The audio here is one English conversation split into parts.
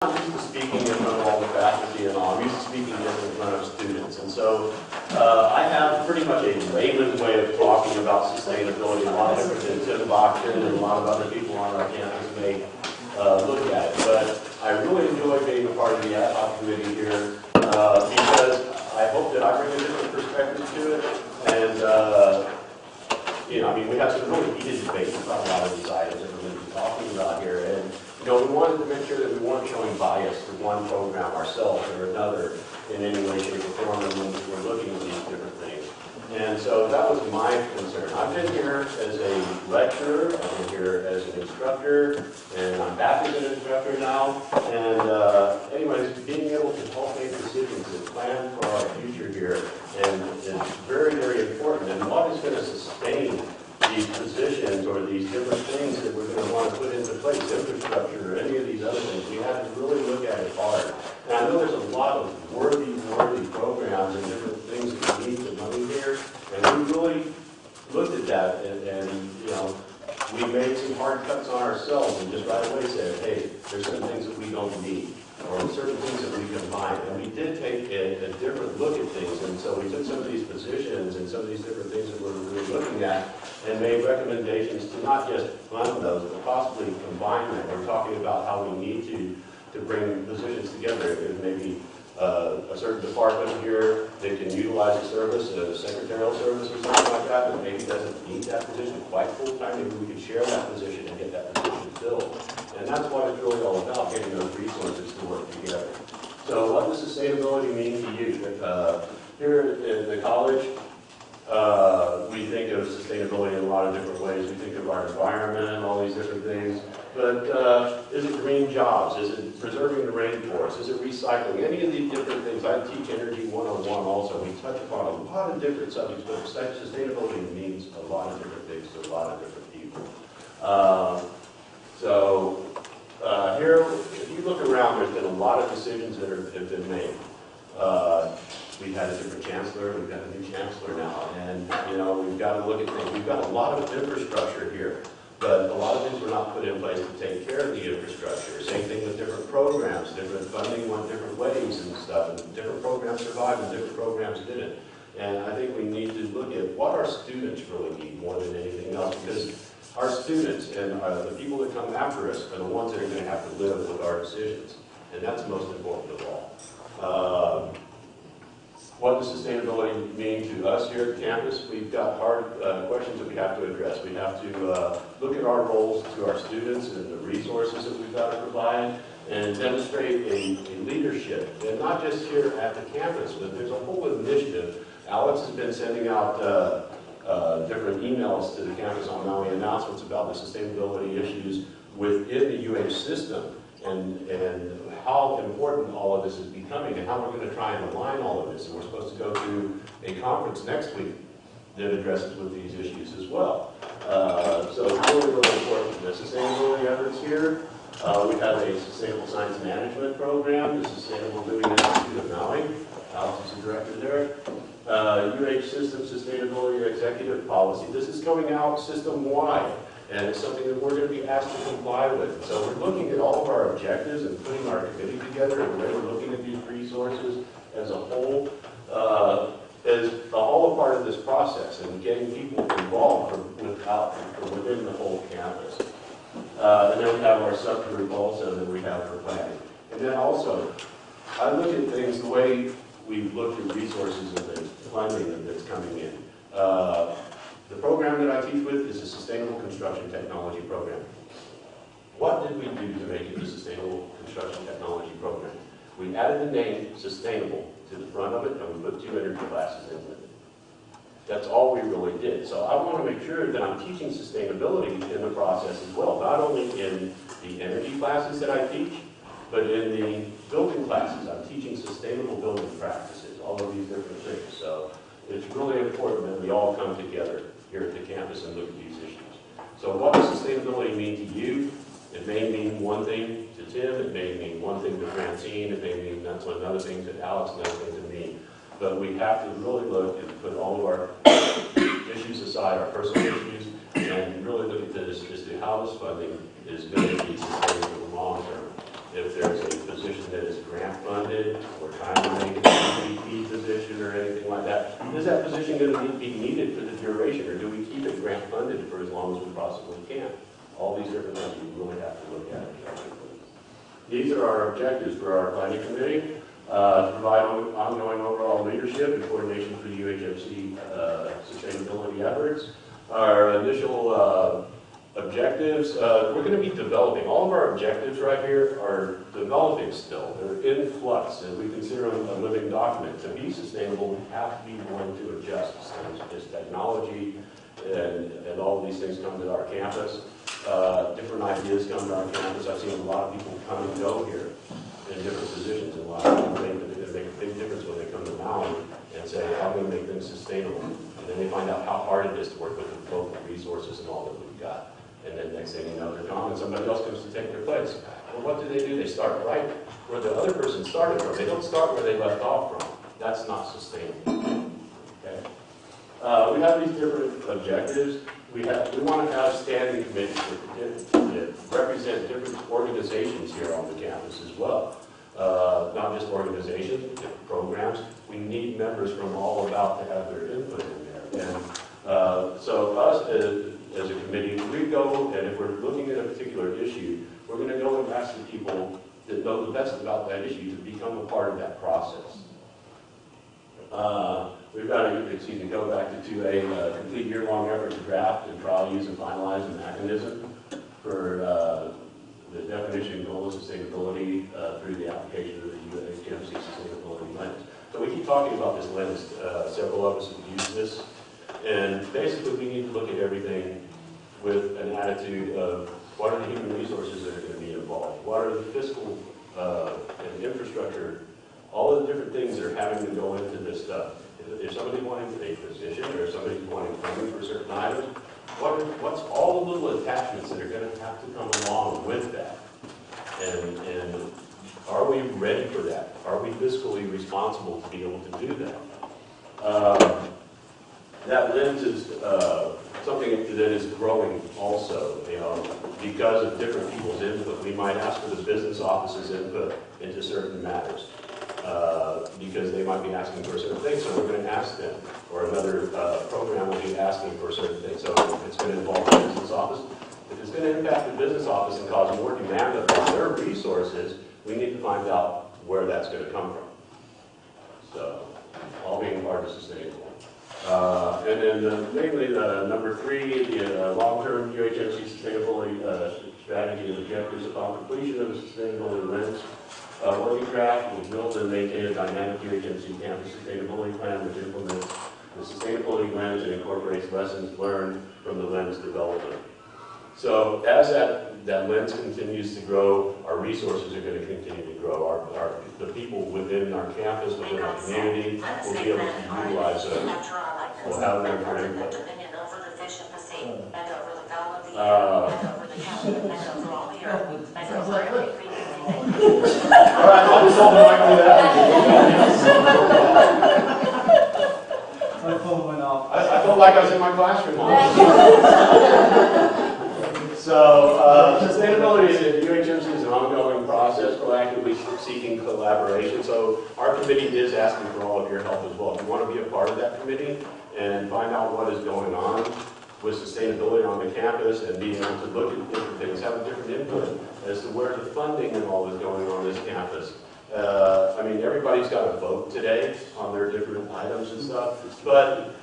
I'm used to speaking in front of all the faculty and all. I'm used to speaking in front of students. And so I have pretty much a layman's way of talking about sustainability, a lot different than Tim Bachman and a lot of other people on our campus may look at it. But I really enjoy being a part of the ad hoc committee here because I hope that I bring a different perspective to it. And, I mean, we have some really heated debates about a lot of these items that we're going to be talking about here. And, we wanted to make sure that we weren't showing bias to one program ourselves or another in any way, shape, or form when we're looking at these different things. And so that was my concern. I've been here as a lecturer, I've been here as an instructor, and I'm back as an instructor now. And anyways, being able to help make decisions and plan for our future here and is very, very important. And what is going to sustain these positions or these different things that we're going to want to put into place, infrastructure or any of these other things, we have to really look at it hard. And I know there's a lot of worthy programs and different things that we need to money here, and we really looked at that and we made some hard cuts on ourselves and just right away said, hey, there's some things that we don't need, or certain things that we combine. And we did take a different look at things, and so we took some of these positions and some of these different things that we're looking at and made recommendations to not just fund those, but possibly combine them. We're talking about how we need to bring positions together. There's maybe a certain department here that can utilize a service, a secretarial service or something like that, but maybe doesn't need that position quite full-time. Maybe we could share that position and get that position filled. And that's what it's really all about, getting those resources to work together. So what does sustainability mean to you? Here at the college, we think of sustainability in a lot of different ways. We think of our environment and all these different things. But is it green jobs? Is it preserving the rainforest? Is it recycling? Any of these different things. I teach Energy 101 also. We touch upon a lot of different subjects, but sustainability means a lot of different things to a lot of different people. Here, if you look around, there's been a lot of decisions that have been made. We've had a different chancellor, we've got a new chancellor now, and we've got to look at things. We've got a lot of infrastructure here, but a lot of things were not put in place to take care of the infrastructure. Same thing with different programs. Different funding went different ways and stuff, and different programs survived and different programs didn't. And I think we need to look at what our students really need more than anything else, because our students and the people that come after us are the ones that are going to have to live with our decisions, and that's most important of all. What does sustainability mean to us here at campus? We've got hard questions that we have to address. We have to look at our roles to our students and the resources that we've got to provide and demonstrate a leadership, and not just here at the campus, but there's a whole initiative. Alex has been sending out different emails to the campus on Maui, announcements about the sustainability issues within the UH system and how important all of this is becoming and how we're going to try and align all of this. And we're supposed to go to a conference next week that addresses with these issues as well. So it's really, really important. The sustainability efforts here, we have a Sustainable Science Management Program, the Sustainable Living Institute of Maui. Alex is the director there. UH System Sustainability Executive Policy. This is coming out system-wide, and it's something that we're going to be asked to comply with. So we're looking at all of our objectives and putting our committee together, and the way we're looking at these resources as a whole is all a part of this process and getting people involved from within the whole campus. And then we have our subgroup also that we have for planning. And then also, I look at things the way we've looked at resources and the funding that's coming in. The program that I teach with is a Sustainable Construction Technology Program. What did we do to make it a Sustainable Construction Technology Program? We added the name Sustainable to the front of it, and we put 2 energy classes in it. That's all we really did. So I want to make sure that I'm teaching sustainability in the process as well, not only in the energy classes that I teach, but in the building classes. I'm teaching sustainable building practices, all of these different things. So it's really important that we all come together here at the campus and look at these issues. So what does sustainability mean to you? It may mean one thing to Tim, it may mean one thing to Francine, it may mean another thing to Alex, another thing to me. But we have to really look and put all of our issues aside, our personal issues, and really look at this as to how this funding is going to be sustained for the long term. if there's a position that is grant funded, or trying to make it an MVP position or anything like that, is that position going to be needed for the duration, or do we keep it grant funded for as long as we possibly can? All these different things we really have to look at. These are our objectives for our planning committee. To provide ongoing overall leadership and coordination for the UHMC sustainability efforts. Our initial objectives, we're going to be developing. All of our objectives right here are developing still. They're in flux, and we consider them a living document. To be sustainable, we have to be willing to adjust as technology and all of these things come to our campus. Different ideas come to our campus. I've seen a lot of people come and go here in different positions, and a lot of people think that they're going to make a big difference when they come to Maui and say, I'm going to make things sustainable. And then they find out how hard it is to work with the local resources and all that we've got. And then next thing you know, they're gone and somebody else comes to take their place. Well, what do? They start right where the other person started from. They don't start where they left off from. That's not sustainable. Okay? We have these different objectives. We want to have standing committees that represent different organizations here on the campus as well. Not just organizations, different programs. We need members from all about to have their input in there. And so us as a committee, we go, and if we're looking at a particular issue, we're going to go and ask the people that know the best about that issue to become a part of that process. We've got to, go back to a complete year-long effort to draft and trial, use, and finalize a mechanism for the definition, goal of sustainability through the application of the UHMC sustainability lens. So we keep talking about this lens. Several of us have used this. And basically, we need to look at everything with an attitude of what are the human resources that are going to be involved? What are the fiscal and infrastructure, all of the different things that are having to go into this stuff. If somebody's wanting a position or if somebody's wanting funding for certain items, what's all the little attachments that are going to have to come along with that? And are we ready for that? Are we fiscally responsible to be able to do that? That lens is something that is growing also, because of different people's input. We might ask for the business office's input into certain matters. Because they might be asking for a certain thing, so we're going to ask them. Or another program will be asking for a certain thing, so it's going to involve the business office. If it's going to impact the business office and cause more demand upon their resources, we need to find out where that's going to come from. So, all being part of sustainable. And then mainly number 3, the long-term UHMC sustainability strategy and objectives upon completion of the sustainability lens. Working draft will build and maintain a dynamic UHMC campus sustainability plan which implements the sustainability lens and incorporates lessons learned from the lens development. So as that lens continues to grow, our resources are going to continue to grow. The people within our campus, within our community, will be able to utilize those. We'll have them for input. All right, I'll be something like My phone went off. I felt like I was in my classroom. So, sustainability at UHMC is an ongoing process, proactively seeking collaboration. So, our committee is asking for all of your help as well. If you want to be a part of that committee and find out what is going on with sustainability on the campus and being able to look at different things, have a different input as to where the funding and all is going on this campus. I mean, everybody's got a vote today on their different items and stuff, but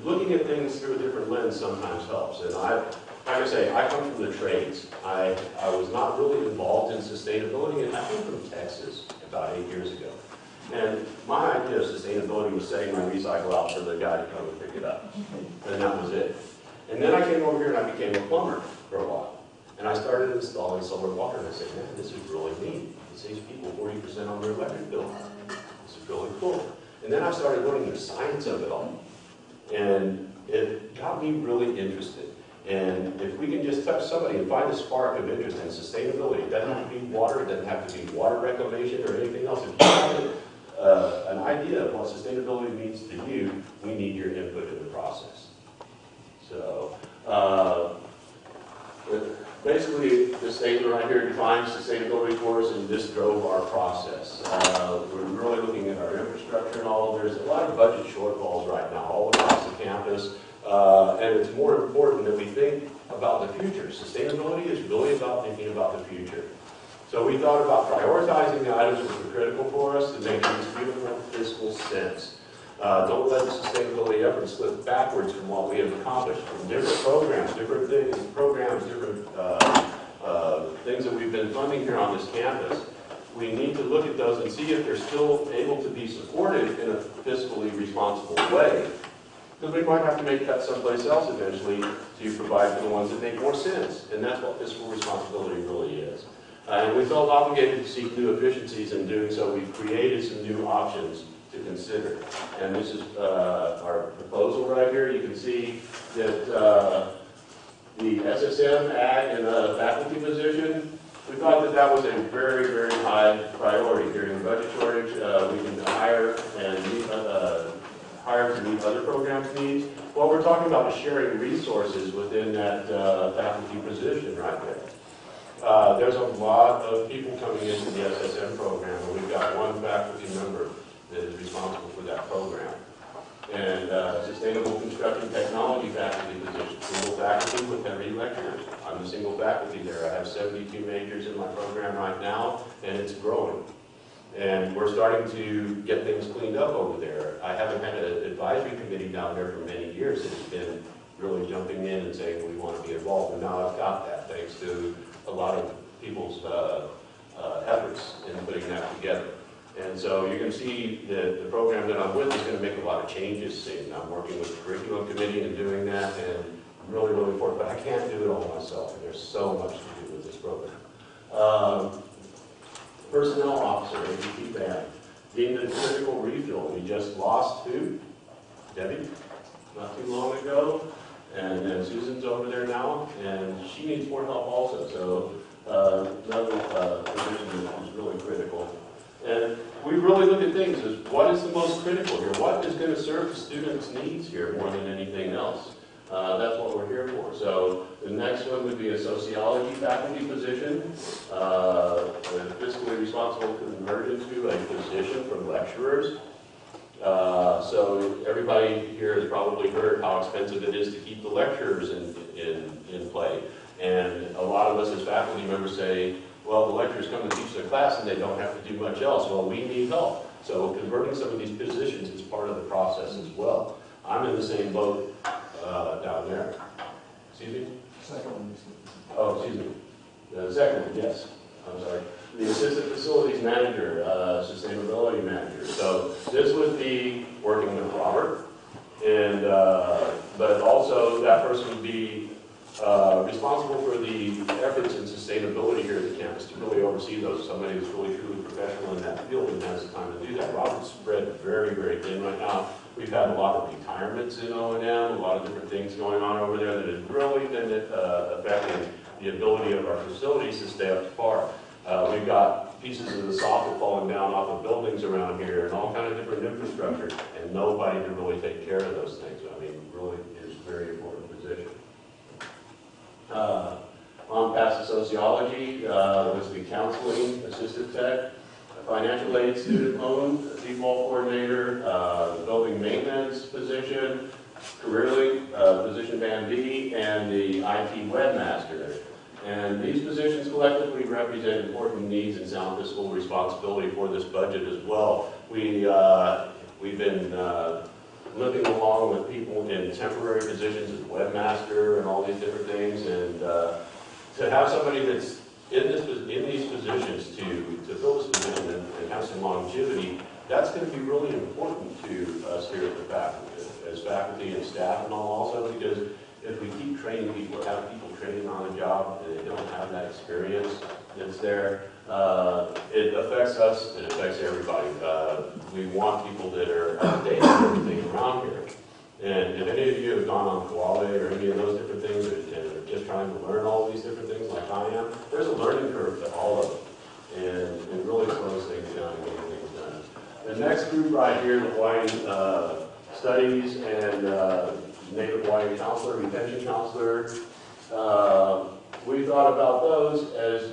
looking at things through a different lens sometimes helps. And like I say, I come from the trades. I was not really involved in sustainability, and I came from Texas about 8 years ago. And my idea of sustainability was setting my recycle out for the guy to come and pick it up. And that was it. And then I came over here and I became a plumber for a while. And I started installing solar water, and I said, man, this is really neat. It saves people 40% on their electric bill. This is really cool. And then I started learning the science of it all. And it got me really interested. And if we can just touch somebody and find a spark of interest in sustainability, it doesn't have to be water, it doesn't have to be water reclamation or anything else. If you have an idea of what sustainability means to you, we need your input in the process. So, basically, the statement right here defines sustainability for us, and this drove our process. We're really looking at our infrastructure and all. There's a lot of budget shortfalls right now all across the campus, and it's more important that we think about the future. Sustainability is really about thinking about the future. So we thought about prioritizing the items that were critical for us to make these beautiful fiscal sense. Don't let the sustainability efforts slip backwards from what we have accomplished from different programs, different things, different things that we've been funding here on this campus. We need to look at those and see if they're still able to be supported in a fiscally responsible way. Because we might have to make cuts someplace else eventually to provide for the ones that make more sense. And that's what fiscal responsibility really is. And we felt obligated to seek new efficiencies. In doing so, we've created some new options to consider. And this is our proposal right here. You can see that the SSM ag and the faculty position, we thought that that was a very, very high priority during the budget shortage. We can hire to meet other programs' needs. What we're talking about is sharing resources within that faculty position right there. There's a lot of people coming into the SSM program, and we've got one faculty member that is responsible for that program. And Sustainable Construction Technology faculty position, single faculty with every lecturer. I'm a single faculty there. I have 72 majors in my program right now, and it's growing. And we're starting to get things cleaned up over there. I haven't had an advisory committee down there for many years that has been really jumping in and saying we want to be involved. And now I've got that thanks to a lot of people's efforts in putting that together. And so you're going to see that the program that I'm with is going to make a lot of changes soon. I'm working with the curriculum committee and doing that, and really, really important. But I can't do it all myself, and there's so much to do with this program. Personnel officer, AVP band, deemed a critical refuel. We just lost who? Debbie, not too long ago. And then Susan's over there now, and she needs more help also. So another position is really critical. And we really look at things as what is the most critical here? What is going to serve the students' needs here more than anything else? That's what we're here for. So the next one would be a sociology faculty position. Fiscally responsible could convert into a position for lecturers. So everybody here has probably heard how expensive it is to keep the lecturers in play. And a lot of us as faculty members say, well, the lecturers come to teach their class and they don't have to do much else. Well, we need help. So converting some of these positions is part of the process as well. I'm in the same boat down there. Excuse me? Second one. Oh, excuse me. The second one, yes. I'm sorry. The assistant facilities manager, sustainability manager. So this would be working with Robert, and but also that person would be responsible for the efforts in sustainability here at the campus to really oversee those. Somebody who's really truly professional in that field and has the time to do that. Robert's spread very, very thin right now. We've had a lot of retirements in O&M, a lot of different things going on over there that has really been affecting the ability of our facilities to stay up to par. We've got pieces of the soffit falling down off of buildings around here and all kind of different infrastructure, and nobody to really take care of those things. I mean, really is a very important position. On past the sociology, was the counseling assistant tech, financial aid student loan, default coordinator, building maintenance position, career link, position band B, and the IT webmaster. And these positions collectively represent important needs and sound fiscal responsibility for this budget as well. We've been living along with people in temporary positions as webmaster and all these different things, and to have somebody that's in these positions to fill this position and have some longevity, that's going to be really important to us here at the faculty, as faculty and staff and all also, because if we keep training people, have people training on the job, and they don't have that experience that's there, it affects us, it affects everybody. We want people that are updated on everything around here. And if any of you have gone on Koala or any of those different things, and are just trying to learn all these different things like I am, there's a learning curve to all of them. And it really slows things down and getting things done. The next group right here, the Hawaiian Studies and Native Hawaiian Counselor, Retention Counselor. we thought about those as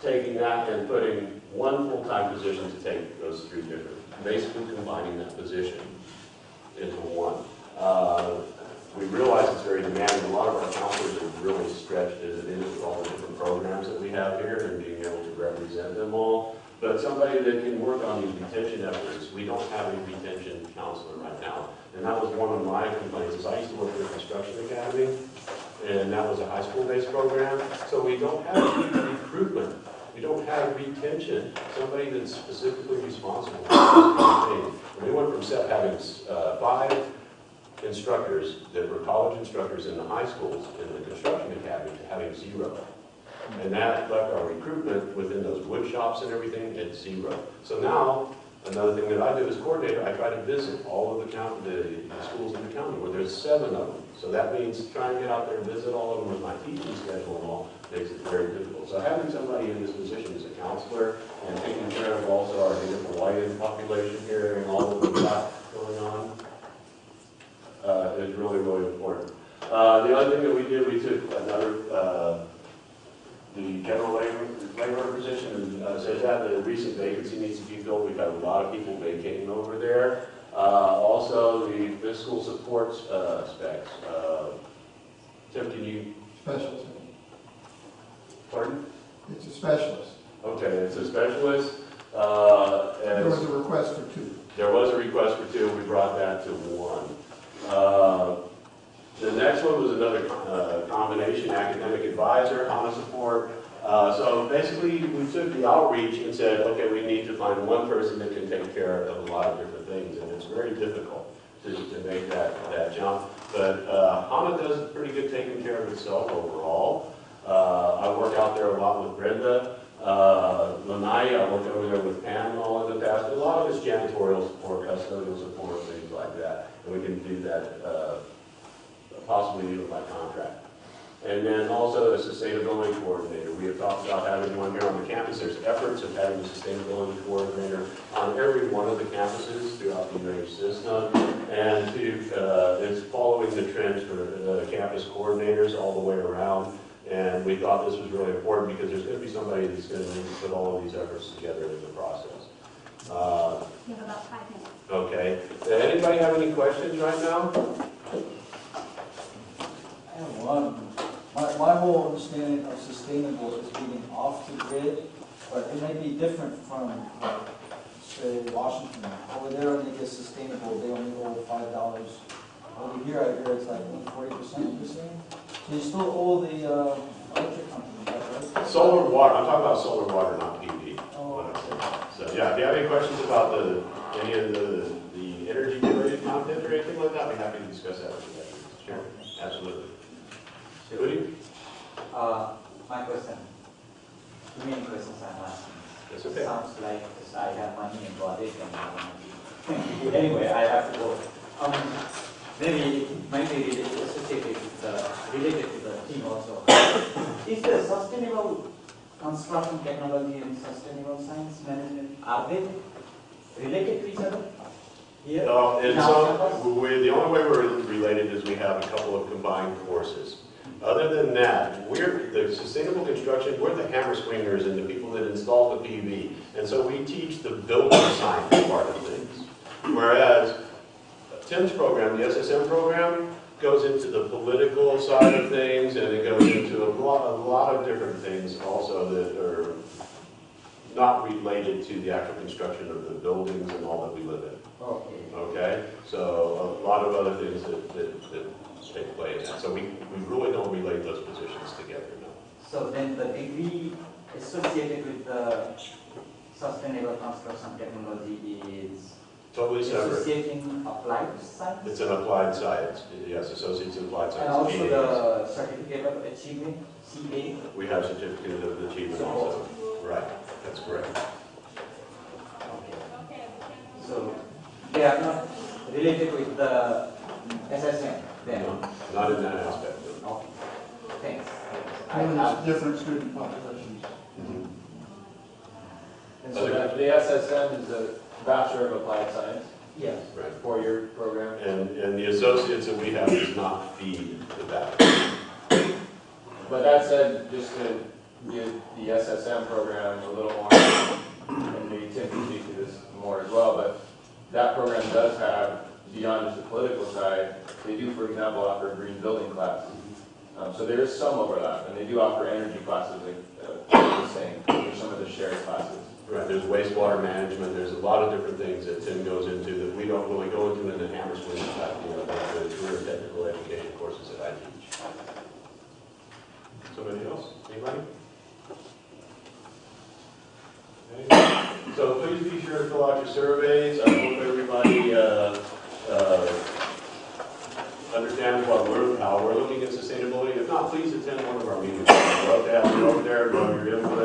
taking that and putting one full-time position to take those three different, basically combining that position into one. We realize it's very demanding. A lot of our counselors are really stretched as it is with all the different programs that we have here and being able to represent them all. But somebody that can work on these retention efforts, we don't have a retention counselor right now. And that was one of my complaints, is I used to work at a construction academy, and that was a high school-based program. So we don't have recruitment. We don't have retention, somebody that's specifically responsible for this kind of thing. And we went from having 5 instructors that were college instructors in the high schools in the construction academy to having 0. And that left our recruitment within those wood shops and everything at 0. So now, another thing that I do as coordinator, I try to visit all of the schools in the county where there's 7 of them. So that means trying to get out there and visit all of them with my teaching schedule and all makes it very difficult. So having somebody in this position as a counselor and taking care of also our Native Hawaiian population here and all of the stuff going on is really, really important. The other thing that we did, we took another, the general labor position, and says that the recent vacancy needs to be filled. We've got a lot of people vacating over there. Also, the fiscal support specs. Tim, can you? Specialist. Pardon? It's a specialist. Okay, it's a specialist. There was a request for 2. There was a request for 2. We brought that to 1. The next one was another combination, academic advisor, HANA support. So basically, we took the outreach and said, okay, we need to find one person that can take care of a lot of different things, and it's very difficult to make that jump. But HANA does pretty good taking care of itself overall. I work out there a lot with Brenda. Lanai, I worked over there with Pam and all in the past. A lot of it's janitorial support, custodial support, things like that. And we can do that possibly even by contract. And then also a sustainability coordinator. We have talked about having one here on the campus. There's efforts of having a sustainability coordinator on every one of the campuses throughout the UNH system. And it's following the trends for the campus coordinators all the way around. And we thought this was really important because there's going to be somebody that's going to need to put all of these efforts together in the process. You have about 5 minutes. Okay. Does anybody have any questions right now? I have one. My whole understanding of sustainable is being off the grid, but it may be different from, say, Washington. Over there, when they get sustainable, they only owe $5. Over here, I hear it's like 40% you're saying. So you still owe the electric company, right? Solar water. I'm talking about solar water, not PV. Oh, So yeah, if you have any questions about any of the energy-related content or anything like that, I'd be happy to discuss that with you. Sure, absolutely. Woody? My question, too many questions I'm asking. That's okay. Sounds like I have money and got it and have money. Anyway, I have to go. Maybe it might be associated with related to the theme also. Is the sustainable construction technology and sustainable science management, are they related to each other? Here? The only way we're related is we have a couple of combined courses. Other than that, we're the sustainable construction, we're the hammer swingers and the people that install the PV. And so we teach the building science part of things. Whereas Tim's program, the SSM program, goes into the political side of things, and it goes into a lot of different things also that are not related to the actual construction of the buildings and all that we live in. Okay. Okay? So a lot of other things that take place. So we really don't relate those positions together, no. So then the degree associated with the sustainable construction technology is Totally separate. associating applied science? It's an applied science. Yes, Associates in Applied Science. And also PhD. the certificate of achievement, CA? We have certificate of achievement also. Right, that's correct. Okay. So they are not related with the SSM then? No, not in that aspect. Okay. Thanks. And there's different student populations. Mhm. And so the SSM is a Bachelor of Applied Science, Yes. Right. 4-year program. And the associates that we have does not feed the back. But that said, just to give the SSM program a little more, and maybe Tim can speak to this more as well, but that program does have, beyond just the political side, they do, for example, offer green building classes. So there is some overlap, and they do offer energy classes, like I was saying, for some of the shared classes. Right, there's wastewater management, there's a lot of different things that Tim goes into that we don't really go into in the Hammersmith type, the career and technical education courses that I teach. Somebody else? Anybody? Okay. So please be sure to fill out your surveys. I hope everybody understands how we're looking at sustainability. If not, please attend one of our meetings. We'd love to have you over there, love your input.